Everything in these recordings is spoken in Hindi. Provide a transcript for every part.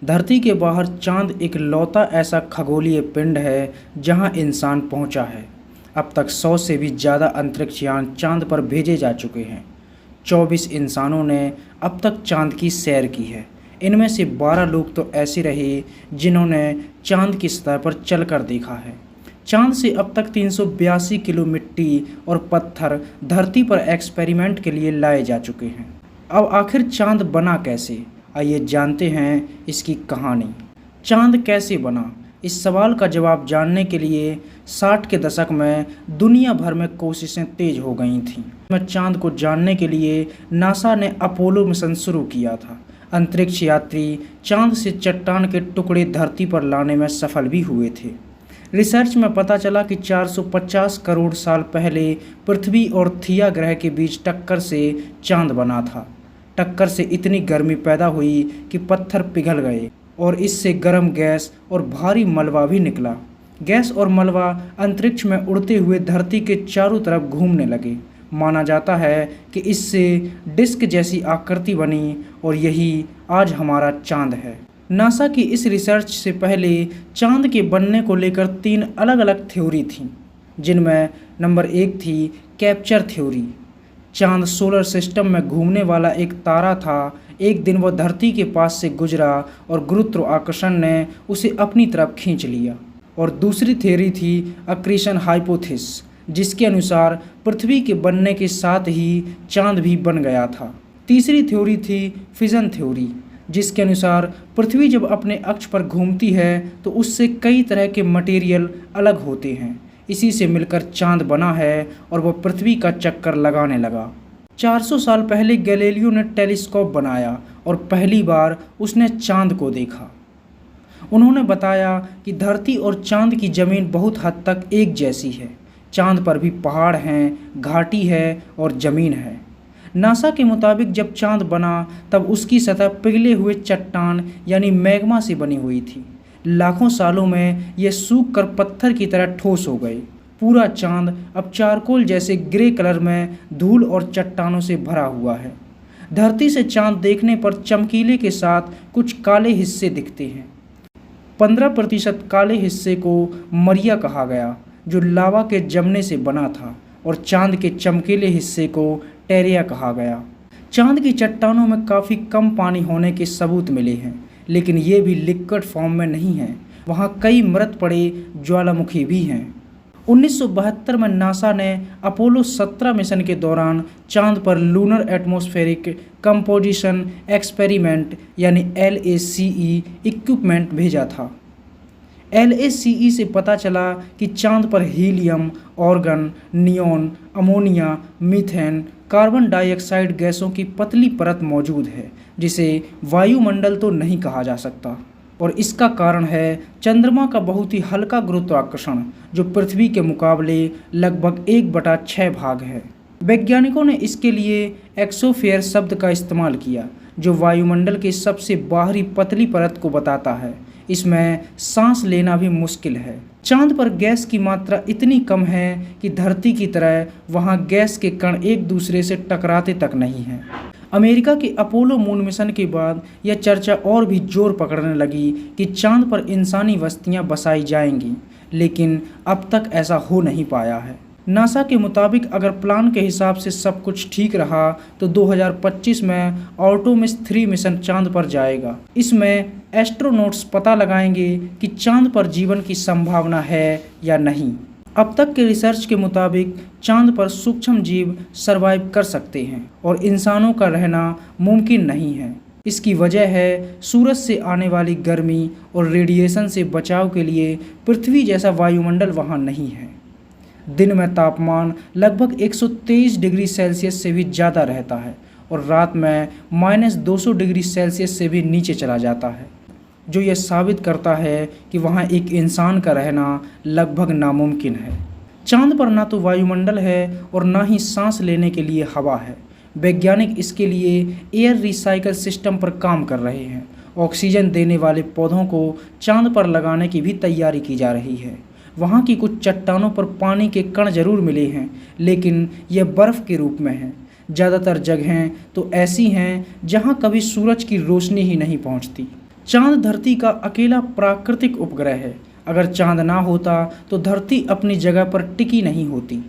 धरती के बाहर चांद एक लौता ऐसा खगोलीय पिंड है जहां इंसान पहुंचा है। अब तक 100 से भी ज़्यादा अंतरिक्ष यान चांद पर भेजे जा चुके हैं। 24 इंसानों ने अब तक चांद की सैर की है। इनमें से 12 लोग तो ऐसे रहे जिन्होंने चांद की सतह पर चलकर देखा है। चांद से अब तक 382 किलो मिट्टी और पत्थर धरती पर एक्सपेरिमेंट के लिए लाए जा चुके हैं। अब आखिर चांद बना कैसे, आइए जानते हैं इसकी कहानी। चांद कैसे बना, इस सवाल का जवाब जानने के लिए 60 के दशक में दुनिया भर में कोशिशें तेज हो गई थीं। चांद को जानने के लिए नासा ने अपोलो मिशन शुरू किया था। अंतरिक्ष यात्री चांद से चट्टान के टुकड़े धरती पर लाने में सफल भी हुए थे। रिसर्च में पता चला कि 450 करोड़ साल पहले पृथ्वी और थिया ग्रह के बीच टक्कर से चांद बना था। टक्कर से इतनी गर्मी पैदा हुई कि पत्थर पिघल गए और इससे गर्म गैस और भारी मलबा भी निकला। गैस और मलबा अंतरिक्ष में उड़ते हुए धरती के चारों तरफ घूमने लगे। माना जाता है कि इससे डिस्क जैसी आकृति बनी और यही आज हमारा चांद है। नासा की इस रिसर्च से पहले चांद के बनने को लेकर 3 अलग अलग थ्योरी थीं, जिनमें नंबर 1 थी कैप्चर थ्योरी। चांद सोलर सिस्टम में घूमने वाला एक तारा था। एक दिन वह धरती के पास से गुजरा और गुरुत्वाकर्षण ने उसे अपनी तरफ खींच लिया। और दूसरी थ्योरी थी अक्रीशन हाइपोथेसिस, जिसके अनुसार पृथ्वी के बनने के साथ ही चांद भी बन गया था। तीसरी थ्योरी थी फिजन थ्योरी, जिसके अनुसार पृथ्वी जब अपने अक्ष पर घूमती है तो उससे कई तरह के मटेरियल अलग होते हैं। इसी से मिलकर चांद बना है और वह पृथ्वी का चक्कर लगाने लगा। 400 साल पहले गैलीलियो ने टेलीस्कोप बनाया और पहली बार उसने चांद को देखा। उन्होंने बताया कि धरती और चांद की ज़मीन बहुत हद तक एक जैसी है। चांद पर भी पहाड़ हैं, घाटी है और ज़मीन है। नासा के मुताबिक जब चांद बना तब उसकी सतह पिघले हुए चट्टान यानी मैग्मा से बनी हुई थी। लाखों सालों में यह सूख कर पत्थर की तरह ठोस हो गए। पूरा चांद अब चारकोल जैसे ग्रे कलर में धूल और चट्टानों से भरा हुआ है। धरती से चांद देखने पर चमकीले के साथ कुछ काले हिस्से दिखते हैं। 15% काले हिस्से को मरिया कहा गया, जो लावा के जमने से बना था, और चांद के चमकीले हिस्से को टेरिया कहा गया। चांद की चट्टानों में काफ़ी कम पानी होने के सबूत मिले हैं, लेकिन ये भी लिक्विड फॉर्म में नहीं है। वहाँ कई मृत पड़े ज्वालामुखी भी हैं। 1972 में नासा ने अपोलो 17 मिशन के दौरान चांद पर लूनर एटमॉस्फेरिक कंपोजिशन एक्सपेरिमेंट यानी LACE इक्विपमेंट भेजा था। LACE से पता चला कि चांद पर helium, organ, neon, ammonia, methane, carbon dioxide गैसों की पतली परत मौजूद है, जिसे वायुमंडल तो नहीं कहा जा सकता। और इसका कारण है चंद्रमा का बहुत ही हल्का गुरुत्वाकर्षण, जो पृथ्वी के मुकाबले लगभग 1/6 भाग है। वैज्ञानिकों ने इसके लिए एक्सोस्फीयर शब्द का इस्तेमाल किया, जो वायुमंडल के सबसे बाहरी पतली परत को बताता है। इसमें सांस लेना भी मुश्किल है। चांद पर गैस की मात्रा इतनी कम है कि धरती की तरह वहाँ गैस के कण एक दूसरे से टकराते तक नहीं हैं। अमेरिका के अपोलो मून मिशन के बाद यह चर्चा और भी जोर पकड़ने लगी कि चांद पर इंसानी बस्तियां बसाई जाएंगी, लेकिन अब तक ऐसा हो नहीं पाया है। नासा के मुताबिक अगर प्लान के हिसाब से सब कुछ ठीक रहा तो 2025 में आर्टेमिस 3 मिशन चांद पर जाएगा। इसमें एस्ट्रोनॉट्स पता लगाएंगे कि चांद पर जीवन की संभावना है या नहीं। अब तक के रिसर्च के मुताबिक चांद पर सूक्ष्म जीव सरवाइव कर सकते हैं और इंसानों का रहना मुमकिन नहीं है। इसकी वजह है सूरज से आने वाली गर्मी और रेडिएशन से बचाव के लिए पृथ्वी जैसा वायुमंडल वहाँ नहीं है। दिन में तापमान लगभग 123 डिग्री सेल्सियस से भी ज़्यादा रहता है और रात में -200 डिग्री सेल्सियस से भी नीचे चला जाता है, जो यह साबित करता है कि वहाँ एक इंसान का रहना लगभग नामुमकिन है। चांद पर ना तो वायुमंडल है और ना ही सांस लेने के लिए हवा है। वैज्ञानिक इसके लिए एयर रिसाइकल सिस्टम पर काम कर रहे हैं। ऑक्सीजन देने वाले पौधों को चांद पर लगाने की भी तैयारी की जा रही है। वहाँ की कुछ चट्टानों पर पानी के कण जरूर मिले हैं, लेकिन यह बर्फ़ के रूप में हैं। ज़्यादातर जगहें तो ऐसी हैं जहाँ कभी सूरज की रोशनी ही नहीं पहुँचती। चांद धरती का अकेला प्राकृतिक उपग्रह है। अगर चांद ना होता तो धरती अपनी जगह पर टिकी नहीं होती।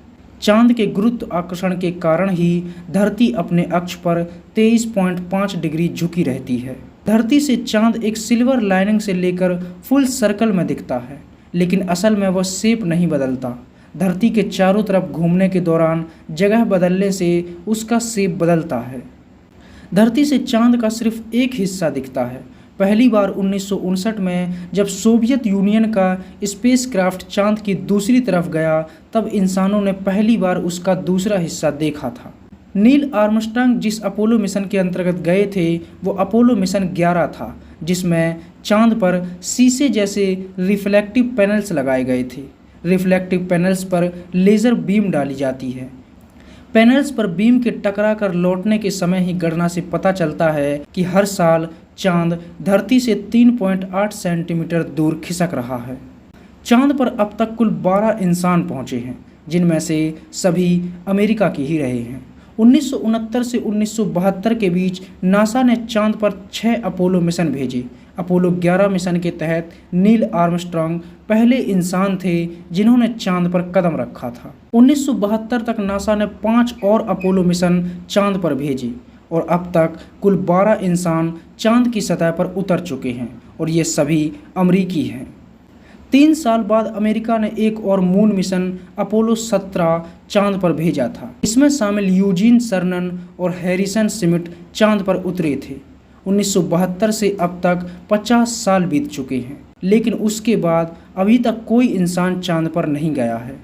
चांद के गुरुत्वाकर्षण के कारण ही धरती अपने अक्ष पर 23.5 डिग्री झुकी रहती है। धरती से चांद एक सिल्वर लाइनिंग से लेकर फुल सर्कल में दिखता है, लेकिन असल में वह शेप नहीं बदलता। धरती के चारों तरफ घूमने के दौरान जगह बदलने से उसका शेप बदलता है। धरती से चांद का सिर्फ एक हिस्सा दिखता है। पहली बार 1959 में जब सोवियत यूनियन का स्पेसक्राफ्ट चांद की दूसरी तरफ गया, तब इंसानों ने पहली बार उसका दूसरा हिस्सा देखा था। नील आर्मस्ट्रांग जिस अपोलो मिशन के अंतर्गत गए थे वो अपोलो मिशन 11 था, जिसमें चांद पर शीशे जैसे रिफ्लेक्टिव पैनल्स लगाए गए थे। रिफ्लेक्टिव पैनल्स पर लेज़र बीम डाली जाती है। पैनल्स पर बीम के टकरा कर लौटने के समय ही गणना से पता चलता है कि हर साल चांद धरती से 3.8 सेंटीमीटर दूर खिसक रहा है। चांद पर अब तक कुल 12 इंसान पहुंचे हैं, जिनमें से सभी अमेरिका के ही रहे हैं। 1969 से 1972 के बीच नासा ने चांद पर 6 अपोलो मिशन भेजे। अपोलो 11 मिशन के तहत नील आर्मस्ट्रांग पहले इंसान थे जिन्होंने चांद पर कदम रखा था। 1972 तक नासा ने 5 और अपोलो मिशन चांद पर भेजे और अब तक कुल 12 इंसान चांद की सतह पर उतर चुके हैं और ये सभी अमरीकी हैं। 3 साल बाद अमेरिका ने एक और मून मिशन अपोलो 17 चांद पर भेजा था। इसमें शामिल यूजीन सर्नन और हैरिसन स्मिथ चांद पर उतरे थे। 1972 से अब तक 50 साल बीत चुके हैं, लेकिन उसके बाद अभी तक कोई इंसान चांद पर नहीं गया है।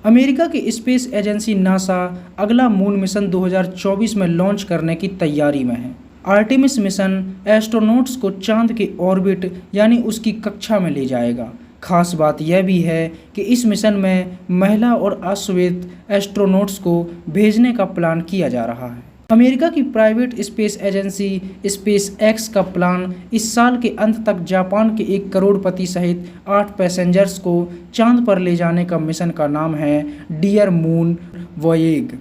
अमेरिका की स्पेस एजेंसी नासा अगला मून मिशन 2024 में लॉन्च करने की तैयारी में है। आर्टेमिस मिशन एस्ट्रोनॉट्स को चांद के ऑर्बिट यानी उसकी कक्षा में ले जाएगा। खास बात यह भी है कि इस मिशन में महिला और अश्वेत एस्ट्रोनॉट्स को भेजने का प्लान किया जा रहा है। अमेरिका की private space agency space x का प्लान इस साल के अंत तक जापान के 1 करोड़पति सहित 8 पैसेंजर्स को चांद पर ले जाने का मिशन का नाम है डियर मून वॉयेज।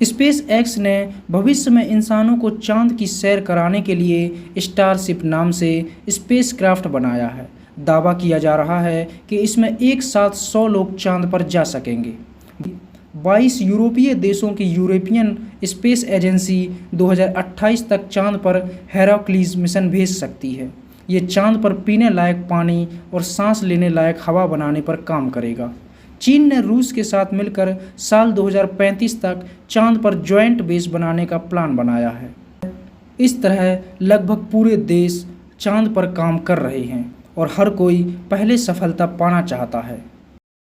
स्पेस एक्स ने भविष्य में इंसानों को चांद की सैर कराने के लिए स्टारशिप नाम से स्पेसक्राफ्ट बनाया है। दावा किया जा रहा है कि इसमें एक साथ 100 लोग चांद पर जा सकेंगे। 22 यूरोपीय देशों की यूरोपियन स्पेस एजेंसी 2028 तक चांद पर हेराक्लीज मिशन भेज सकती है। ये चांद पर पीने लायक पानी और सांस लेने लायक हवा बनाने पर काम करेगा। चीन ने रूस के साथ मिलकर साल 2035 तक चांद पर जॉइंट बेस बनाने का प्लान बनाया है। इस तरह लगभग पूरे देश चांद पर काम कर रहे हैं और हर कोई पहले सफलता पाना चाहता है।